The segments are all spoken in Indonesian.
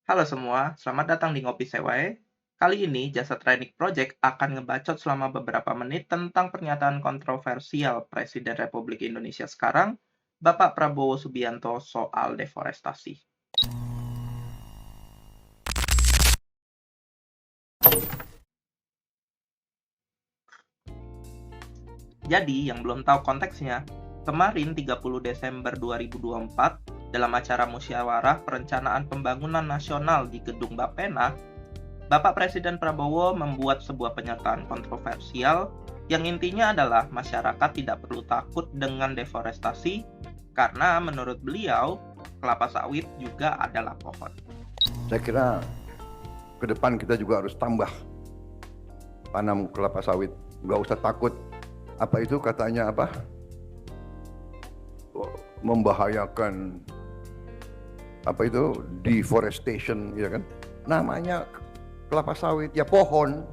Halo semua, selamat datang di Ngopi Sewae. Kali ini Jasa Training Project akan ngebacot selama beberapa menit tentang pernyataan kontroversial Presiden Republik Indonesia sekarang, Bapak Prabowo Subianto soal deforestasi. Jadi, yang belum tahu konteksnya, kemarin 30 Desember 2024, dalam acara Musyawarah Perencanaan Pembangunan Nasional di Gedung Bapena, Bapak Presiden Prabowo membuat sebuah pernyataan kontroversial yang intinya adalah masyarakat tidak perlu takut dengan deforestasi karena menurut beliau kelapa sawit juga adalah pohon. Saya kira ke depan kita juga harus tambah tanam kelapa sawit. Nggak usah takut. Apa itu katanya apa? Membahayakan apa itu deforestation, ya kan? Namanya kelapa sawit ya pohon.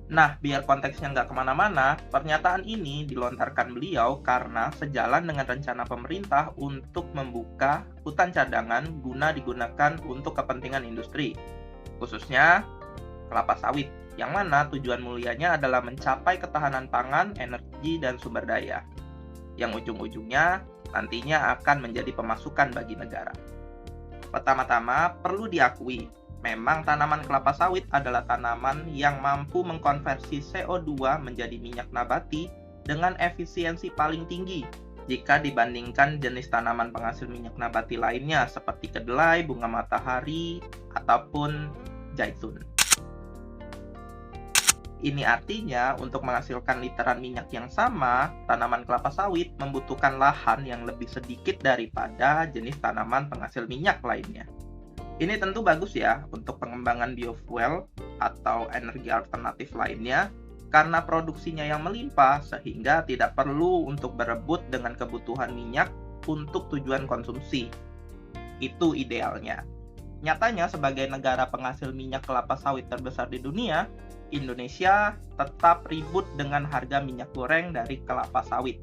Nah, biar konteksnya nggak kemana-mana, pernyataan ini dilontarkan beliau karena sejalan dengan rencana pemerintah untuk membuka hutan cadangan guna digunakan untuk kepentingan industri, khususnya kelapa sawit, yang mana tujuan mulianya adalah mencapai ketahanan pangan, energi, dan sumber daya, yang ujung-ujungnya nantinya akan menjadi pemasukan bagi negara. Pertama-tama, perlu diakui, memang tanaman kelapa sawit adalah tanaman yang mampu mengkonversi CO2 menjadi minyak nabati dengan efisiensi paling tinggi jika dibandingkan jenis tanaman penghasil minyak nabati lainnya seperti kedelai, bunga matahari, ataupun zaitun. Ini artinya untuk menghasilkan literan minyak yang sama, tanaman kelapa sawit membutuhkan lahan yang lebih sedikit daripada jenis tanaman penghasil minyak lainnya. Ini tentu bagus ya untuk pengembangan biofuel atau energi alternatif lainnya karena produksinya yang melimpah sehingga tidak perlu untuk berebut dengan kebutuhan minyak untuk tujuan konsumsi. Itu idealnya. Nyatanya sebagai negara penghasil minyak kelapa sawit terbesar di dunia, Indonesia tetap ribut dengan harga minyak goreng dari kelapa sawit.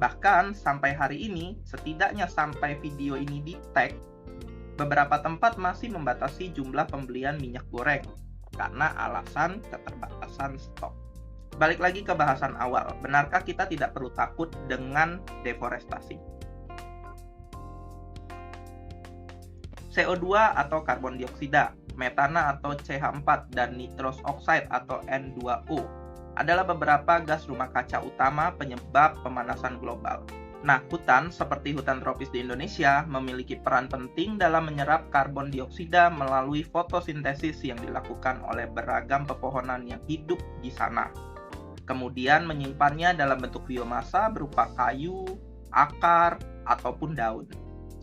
Bahkan sampai hari ini, setidaknya sampai video ini di-tag, beberapa tempat masih membatasi jumlah pembelian minyak goreng karena alasan keterbatasan stok. Balik lagi ke bahasan awal, benarkah kita tidak perlu takut dengan deforestasi? CO2 atau karbon dioksida, metana atau CH4, dan nitrous oxide atau N2O adalah beberapa gas rumah kaca utama penyebab pemanasan global. Nah, hutan seperti hutan tropis di Indonesia memiliki peran penting dalam menyerap karbon dioksida melalui fotosintesis yang dilakukan oleh beragam pepohonan yang hidup di sana. Kemudian menyimpannya dalam bentuk biomasa berupa kayu, akar, ataupun daun.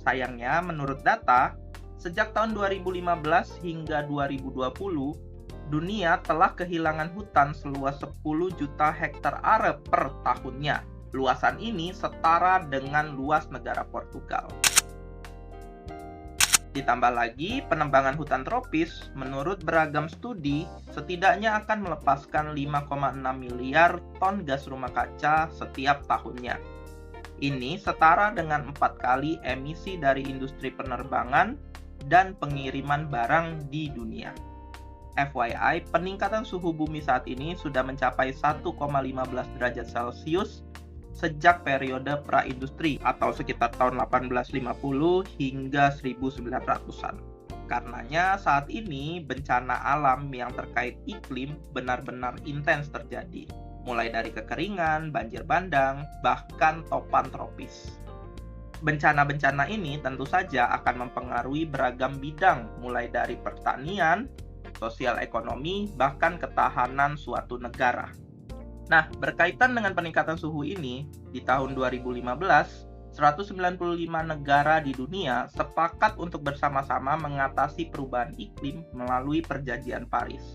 Sayangnya, menurut data, sejak tahun 2015 hingga 2020, dunia telah kehilangan hutan seluas 10 juta hektar are per tahunnya. Luasan ini setara dengan luas negara Portugal. Ditambah lagi, penebangan hutan tropis menurut beragam studi setidaknya akan melepaskan 5,6 miliar ton gas rumah kaca setiap tahunnya. Ini setara dengan 4 kali emisi dari industri penerbangan dan pengiriman barang di dunia. FYI, peningkatan suhu bumi saat ini sudah mencapai 1,15 derajat Celcius sejak periode pra-industri atau sekitar tahun 1850 hingga 1900-an. Karenanya saat ini bencana alam yang terkait iklim benar-benar intens terjadi, mulai dari kekeringan, banjir bandang, bahkan topan tropis. Bencana-bencana ini tentu saja akan mempengaruhi beragam bidang, mulai dari pertanian, sosial ekonomi, bahkan ketahanan suatu negara. Nah, berkaitan dengan peningkatan suhu ini, di tahun 2015, 195 negara di dunia sepakat untuk bersama-sama mengatasi perubahan iklim melalui Perjanjian Paris.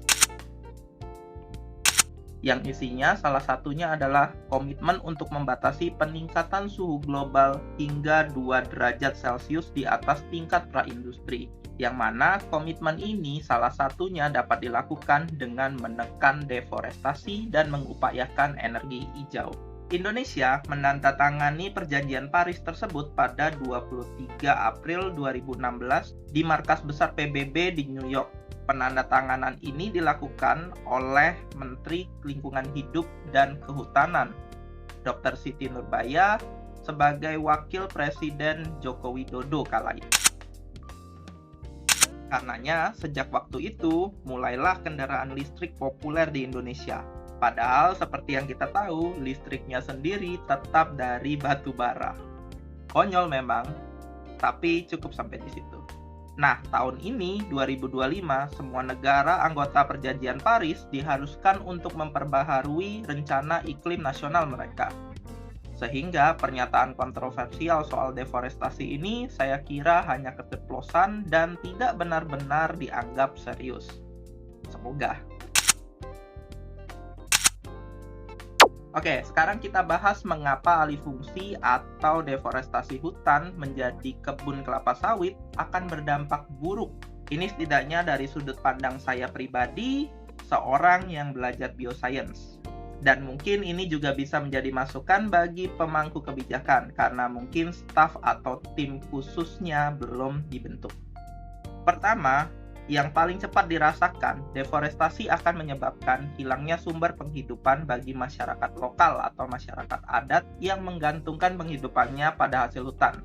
Yang isinya salah satunya adalah komitmen untuk membatasi peningkatan suhu global hingga 2 derajat Celcius di atas tingkat praindustri, yang mana komitmen ini salah satunya dapat dilakukan dengan menekan deforestasi dan mengupayakan energi hijau. Indonesia menandatangani perjanjian Paris tersebut pada 23 April 2016 di markas besar PBB di New York. Penandatanganan ini dilakukan oleh Menteri Lingkungan Hidup dan Kehutanan, Dr. Siti Nurbaya, sebagai Wakil Presiden Joko Widodo kala itu. Karenanya, sejak waktu itu, mulailah kendaraan listrik populer di Indonesia. Padahal, seperti yang kita tahu, listriknya sendiri tetap dari batu bara. Konyol memang, tapi cukup sampai di situ. Nah, tahun ini, 2025, semua negara anggota Perjanjian Paris diharuskan untuk memperbaharui rencana iklim nasional mereka. Sehingga pernyataan kontroversial soal deforestasi ini saya kira hanya keceplosan dan tidak benar-benar dianggap serius. Semoga. Oke, sekarang kita bahas mengapa alih fungsi atau deforestasi hutan menjadi kebun kelapa sawit akan berdampak buruk. Ini setidaknya dari sudut pandang saya pribadi, seorang yang belajar bioscience. Dan mungkin ini juga bisa menjadi masukan bagi pemangku kebijakan karena mungkin staf atau tim khususnya belum dibentuk. Pertama, yang paling cepat dirasakan, deforestasi akan menyebabkan hilangnya sumber penghidupan bagi masyarakat lokal atau masyarakat adat yang menggantungkan penghidupannya pada hasil hutan.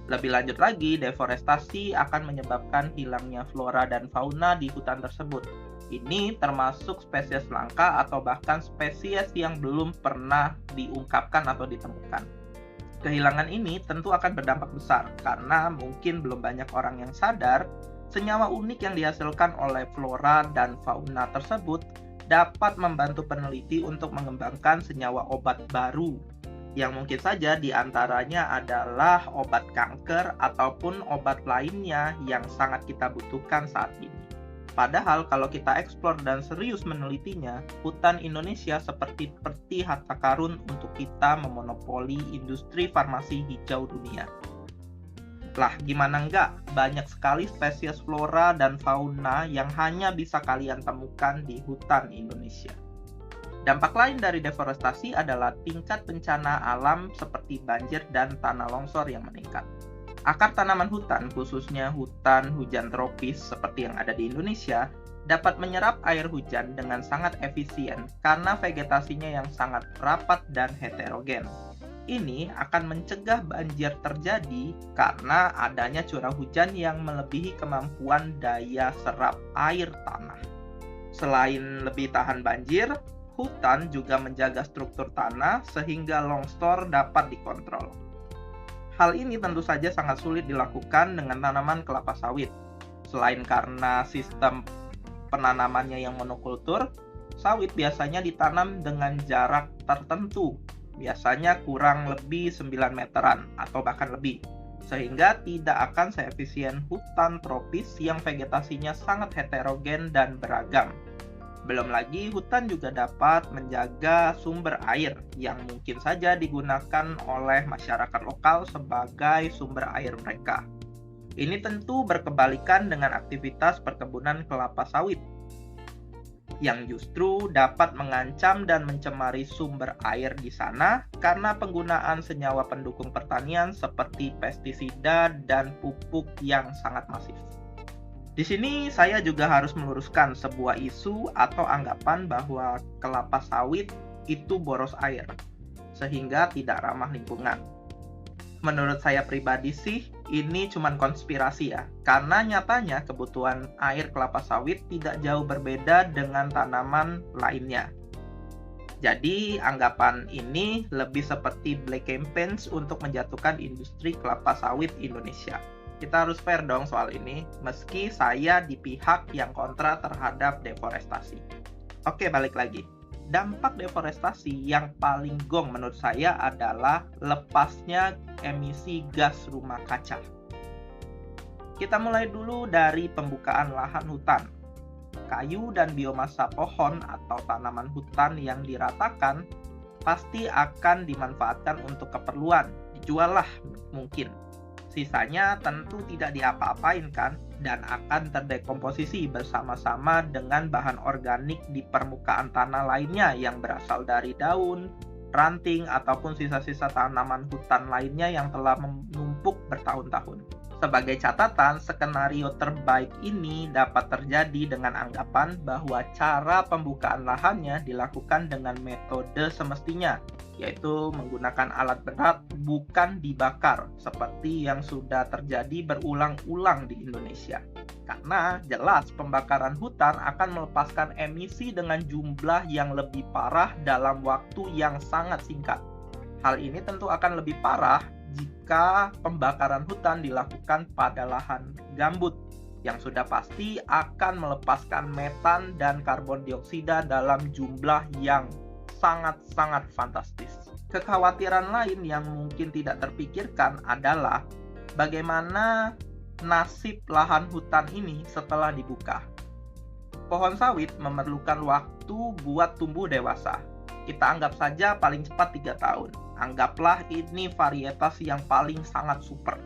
Lebih lanjut lagi, deforestasi akan menyebabkan hilangnya flora dan fauna di hutan tersebut. Ini termasuk spesies langka atau bahkan spesies yang belum pernah diungkapkan atau ditemukan. Kehilangan ini tentu akan berdampak besar karena mungkin belum banyak orang yang sadar senyawa unik yang dihasilkan oleh flora dan fauna tersebut dapat membantu peneliti untuk mengembangkan senyawa obat baru yang mungkin saja diantaranya adalah obat kanker ataupun obat lainnya yang sangat kita butuhkan saat ini. Padahal kalau kita eksplor dan serius menelitinya, hutan Indonesia seperti peti harta karun untuk kita memonopoli industri farmasi hijau dunia. Lah, gimana enggak? Banyak sekali spesies flora dan fauna yang hanya bisa kalian temukan di hutan Indonesia. Dampak lain dari deforestasi adalah tingkat bencana alam seperti banjir dan tanah longsor yang meningkat. Akar tanaman hutan, khususnya hutan hujan tropis seperti yang ada di Indonesia, dapat menyerap air hujan dengan sangat efisien karena vegetasinya yang sangat rapat dan heterogen. Ini akan mencegah banjir terjadi karena adanya curah hujan yang melebihi kemampuan daya serap air tanah. Selain lebih tahan banjir, hutan juga menjaga struktur tanah sehingga longsor dapat dikontrol. Hal ini tentu saja sangat sulit dilakukan dengan tanaman kelapa sawit. Selain karena sistem penanamannya yang monokultur, sawit biasanya ditanam dengan jarak tertentu, biasanya kurang lebih 9 meteran atau bahkan lebih, sehingga tidak akan seefisien hutan tropis yang vegetasinya sangat heterogen dan beragam. Belum lagi, hutan juga dapat menjaga sumber air yang mungkin saja digunakan oleh masyarakat lokal sebagai sumber air mereka. Ini tentu berkebalikan dengan aktivitas perkebunan kelapa sawit, yang justru dapat mengancam dan mencemari sumber air di sana karena penggunaan senyawa pendukung pertanian seperti pestisida dan pupuk yang sangat masif. Di sini saya juga harus meluruskan sebuah isu atau anggapan bahwa kelapa sawit itu boros air, sehingga tidak ramah lingkungan. Menurut saya pribadi sih, ini cuma konspirasi ya, karena nyatanya kebutuhan air kelapa sawit tidak jauh berbeda dengan tanaman lainnya. Jadi, anggapan ini lebih seperti black campaigns untuk menjatuhkan industri kelapa sawit Indonesia. Kita harus fair dong soal ini, meski saya di pihak yang kontra terhadap deforestasi. Oke, balik lagi. Dampak deforestasi yang paling gong menurut saya adalah lepasnya emisi gas rumah kaca. Kita mulai dulu dari pembukaan lahan hutan. Kayu dan biomasa pohon atau tanaman hutan yang diratakan pasti akan dimanfaatkan untuk keperluan, dijual lah mungkin. Sisanya tentu tidak diapa-apain kan, dan akan terdekomposisi bersama-sama dengan bahan organik di permukaan tanah lainnya yang berasal dari daun, ranting, ataupun sisa-sisa tanaman hutan lainnya yang telah menumpuk bertahun-tahun. Sebagai catatan, skenario terbaik ini dapat terjadi dengan anggapan bahwa cara pembukaan lahannya dilakukan dengan metode semestinya, yaitu menggunakan alat berat bukan dibakar, seperti yang sudah terjadi berulang-ulang di Indonesia. Karena jelas pembakaran hutan akan melepaskan emisi dengan jumlah yang lebih parah dalam waktu yang sangat singkat. Hal ini tentu akan lebih parah jika pembakaran hutan dilakukan pada lahan gambut, yang sudah pasti akan melepaskan metan dan karbon dioksida dalam jumlah yang sangat-sangat fantastis. Kekhawatiran lain yang mungkin tidak terpikirkan adalah bagaimana nasib lahan hutan ini setelah dibuka. Pohon sawit memerlukan waktu buat tumbuh dewasa. Kita anggap saja paling cepat 3 tahun. Anggaplah ini varietas yang paling sangat super.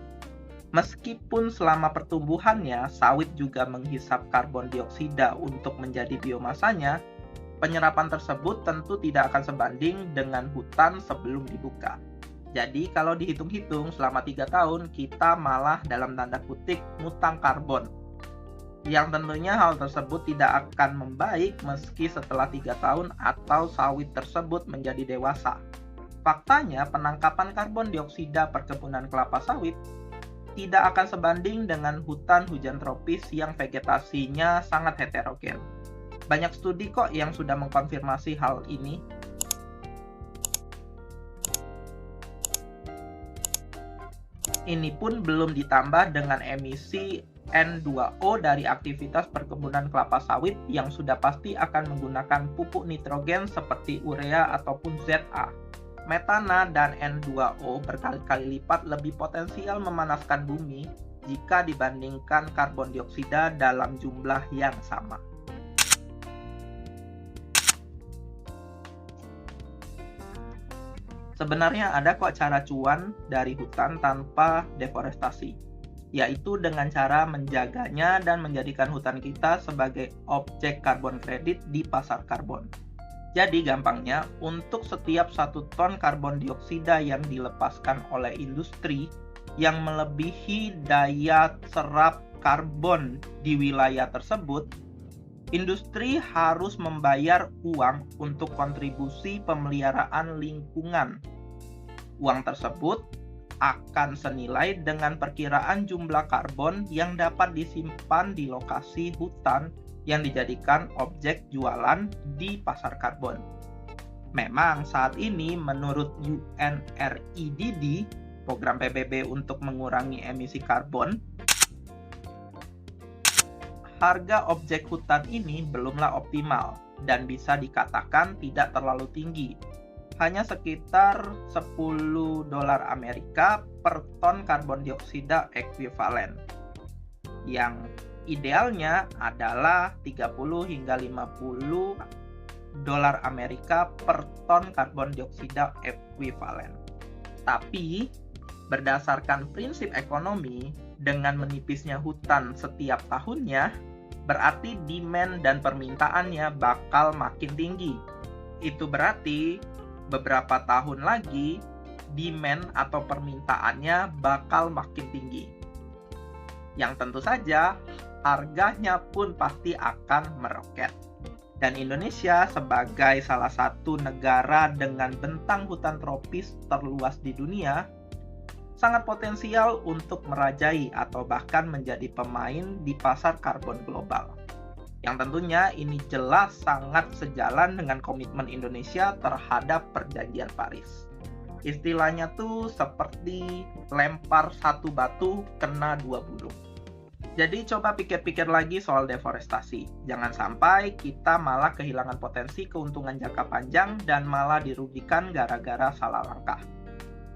Meskipun selama pertumbuhannya, sawit juga menghisap karbon dioksida untuk menjadi biomasanya, penyerapan tersebut tentu tidak akan sebanding dengan hutan sebelum dibuka. Jadi kalau dihitung-hitung selama 3 tahun, kita malah dalam tanda kutip ngutang karbon. Yang tentunya hal tersebut tidak akan membaik meski setelah 3 tahun atau sawit tersebut menjadi dewasa. Faktanya, penangkapan karbon dioksida perkebunan kelapa sawit tidak akan sebanding dengan hutan hujan tropis yang vegetasinya sangat heterogen. Banyak studi kok yang sudah mengkonfirmasi hal ini. Ini pun belum ditambah dengan emisi N2O dari aktivitas perkebunan kelapa sawit yang sudah pasti akan menggunakan pupuk nitrogen seperti urea ataupun ZA. Metana dan N2O berkali-kali lipat lebih potensial memanaskan bumi jika dibandingkan karbon dioksida dalam jumlah yang sama. Sebenarnya ada kok cara cuan dari hutan tanpa deforestasi, yaitu dengan cara menjaganya dan menjadikan hutan kita sebagai objek karbon kredit di pasar karbon. Jadi gampangnya, untuk setiap 1 ton karbon dioksida yang dilepaskan oleh industri yang melebihi daya serap karbon di wilayah tersebut, industri harus membayar uang untuk kontribusi pemeliharaan lingkungan. Uang tersebut akan senilai dengan perkiraan jumlah karbon yang dapat disimpan di lokasi hutan yang dijadikan objek jualan di pasar karbon. Memang saat ini menurut UNREDD, program PBB untuk mengurangi emisi karbon, harga objek hutan ini belumlah optimal dan bisa dikatakan tidak terlalu tinggi. Hanya sekitar $10 Amerika per ton karbon dioksida ekuivalen. Yang idealnya adalah 30 hingga $50 Amerika per ton karbon dioksida ekuivalen. Tapi berdasarkan prinsip ekonomi, dengan menipisnya hutan setiap tahunnya, berarti demand dan permintaannya bakal makin tinggi. Itu berarti beberapa tahun lagi demand atau permintaannya bakal makin tinggi. Yang tentu saja harganya pun pasti akan meroket. Dan Indonesia sebagai salah satu negara dengan bentang hutan tropis terluas di dunia, sangat potensial untuk merajai atau bahkan menjadi pemain di pasar karbon global. Yang tentunya ini jelas sangat sejalan dengan komitmen Indonesia terhadap Perjanjian Paris. Istilahnya tuh seperti lempar satu batu kena 2 burung. Jadi coba pikir-pikir lagi soal deforestasi. Jangan sampai kita malah kehilangan potensi keuntungan jangka panjang dan malah dirugikan gara-gara salah langkah.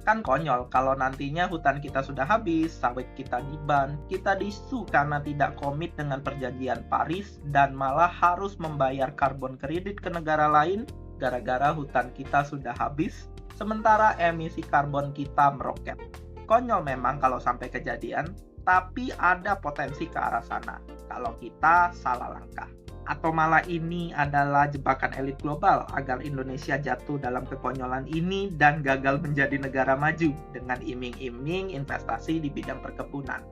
Kan konyol kalau nantinya hutan kita sudah habis, sawit kita diban, kita disu karena tidak komit dengan Perjanjian Paris dan malah harus membayar karbon kredit ke negara lain gara-gara hutan kita sudah habis, sementara emisi karbon kita meroket. Konyol memang kalau sampai kejadian, tapi ada potensi ke arah sana kalau kita salah langkah. Atau malah ini adalah jebakan elit global agar Indonesia jatuh dalam kekonyolan ini dan gagal menjadi negara maju dengan iming-iming investasi di bidang perkebunan.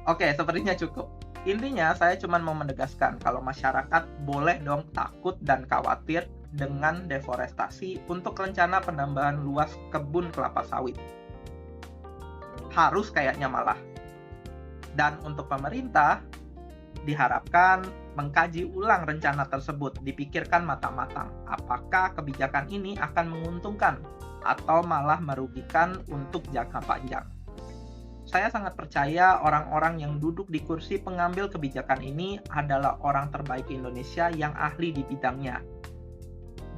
Oke, sepertinya cukup. Intinya saya cuma mau menegaskan kalau masyarakat boleh dong takut dan khawatir dengan deforestasi untuk rencana penambahan luas kebun kelapa sawit. Harus kayaknya malah. Dan untuk pemerintah, diharapkan mengkaji ulang rencana tersebut, dipikirkan matang-matang apakah kebijakan ini akan menguntungkan atau malah merugikan untuk jangka panjang. Saya sangat percaya orang-orang yang duduk di kursi pengambil kebijakan ini adalah orang terbaik Indonesia yang ahli di bidangnya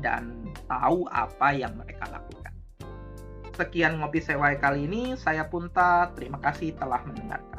dan tahu apa yang mereka lakukan. Sekian Ngopi Sewai kali ini, saya Punta, terima kasih telah mendengarkan.